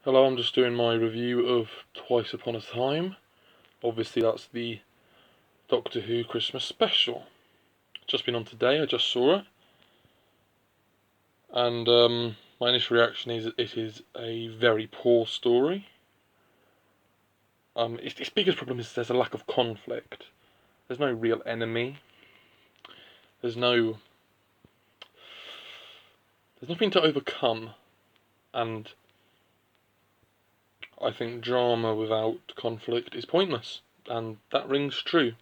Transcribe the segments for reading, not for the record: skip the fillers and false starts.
Hello, I'm just doing my review of Twice Upon a Time. Obviously, that's the Doctor Who Christmas special. Just been on today, I just saw it. And my initial reaction is it is a very poor story. Its biggest problem is there's a lack of conflict. There's no real enemy. There's nothing to overcome. And I think drama without conflict is pointless. And that rings true.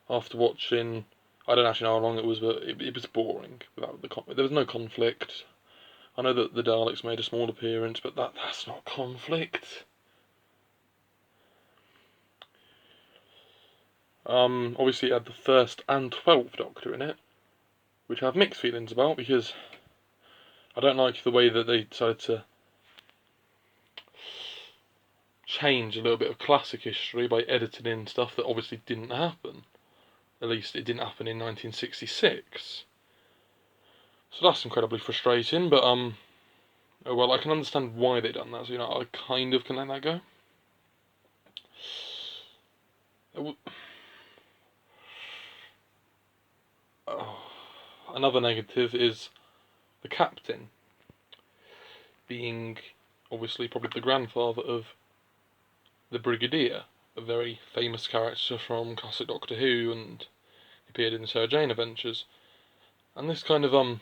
After watching, I don't actually know how long it was, but it was boring without the conflict. There was no conflict. I know that the Daleks made a small appearance, but that's not conflict. Obviously it had the first and 12th Doctor in it, which I have mixed feelings about because I don't like the way that they decided to change a little bit of classic history by editing in stuff that obviously didn't happen. At least it didn't happen in 1966. So that's incredibly frustrating, but oh well, I can understand why they done that, so I kind of can let that go. Another negative is the captain being obviously probably the grandfather of the Brigadier, a very famous character from classic Doctor Who, and he appeared in the Sarah Jane Adventures. And this kind of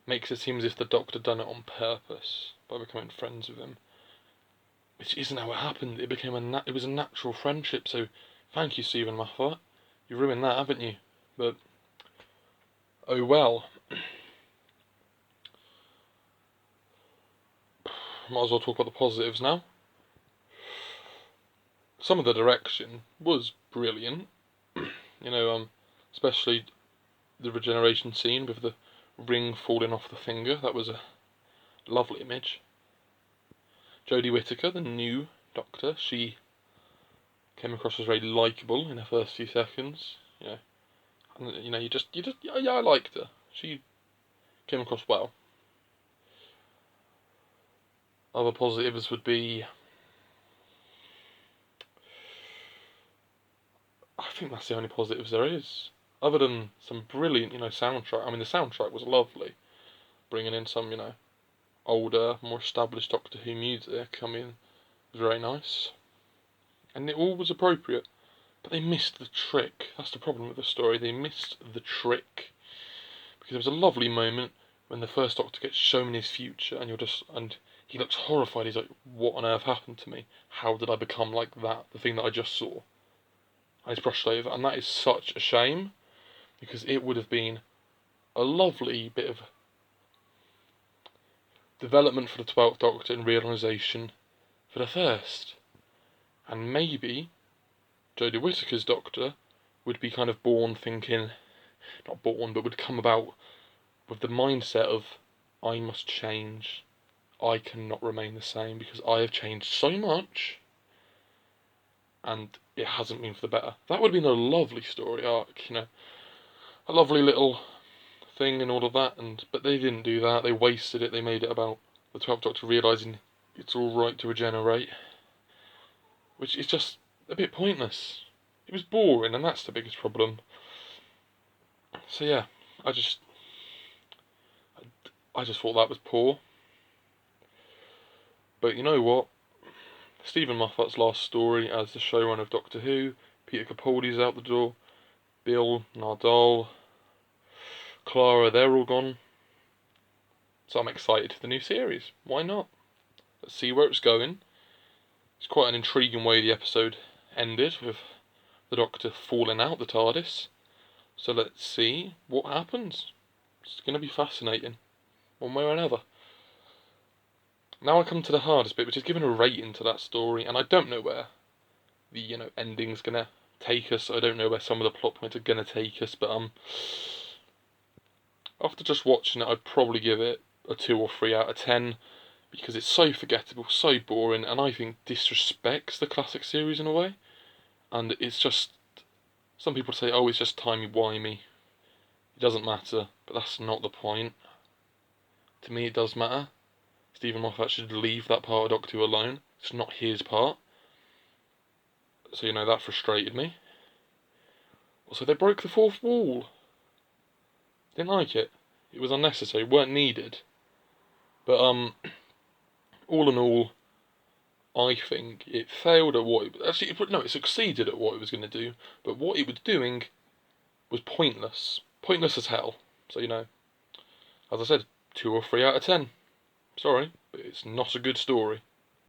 makes it seem as if the Doctor done it on purpose by becoming friends with him, which isn't how it happened. It became it was a natural friendship. So thank you, Stephen Moffat. You ruined that, haven't you? But oh well. Might as well talk about the positives now. Some of the direction was brilliant. Especially the regeneration scene with the ring falling off the finger. That was a lovely image. Jodie Whittaker, the new Doctor, she came across as very likeable in her first few seconds. Yeah, I liked her. She came across well. Other positives would be, I think that's the only positives there is. Other than some brilliant, soundtrack. I mean, the soundtrack was lovely. Bringing in some, older, more established Doctor Who music. I mean, it was very nice. And it all was appropriate. But they missed the trick. That's the problem with the story. They missed the trick. Because there was a lovely moment when the first Doctor gets shown his future, and he looks horrified. He's like, "What on earth happened to me? How did I become like that? The thing that I just saw." And he's brushed over, and that is such a shame because it would have been a lovely bit of development for the 12th Doctor and realisation for the first. And maybe Jodie Whittaker's Doctor would be kind of born thinking, not born, but would come about with the mindset of, I must change. I cannot remain the same because I have changed so much and it hasn't been for the better. That would have been a lovely story arc, a lovely little thing and all of that, but they didn't do that. They wasted it. They made it about the 12th Doctor realising it's alright to regenerate, which is just a bit pointless. It was boring, and that's the biggest problem. So yeah, I just thought that was poor. But you know what? Stephen Moffat's last story as the showrunner of Doctor Who, Peter Capaldi's out the door, Bill, Nardole, Clara, they're all gone. So I'm excited for the new series. Why not? Let's see where it's going. It's quite an intriguing way the episode ended, with the Doctor falling out the TARDIS. So let's see what happens. It's going to be fascinating, one way or another. Now I come to the hardest bit, which is giving a rating to that story, and I don't know where the ending's going to take us. I don't know where some of the plot points are going to take us, but after just watching it, I'd probably give it a 2 or 3 out of 10, because it's so forgettable, so boring, and I think disrespects the classic series in a way. And it's just, some people say, oh, it's just timey-wimey. It doesn't matter, but that's not the point. To me, it does matter. Stephen Moffat should leave that part of Doctor Who alone. It's not his part. So, that frustrated me. Also, they broke the fourth wall. Didn't like it. It was unnecessary, weren't needed. But, all in all, I think it failed at what it succeeded at what it was going to do, but what it was doing was pointless. Pointless as hell. So, as I said, 2 or 3 out of 10. Sorry, but it's not a good story.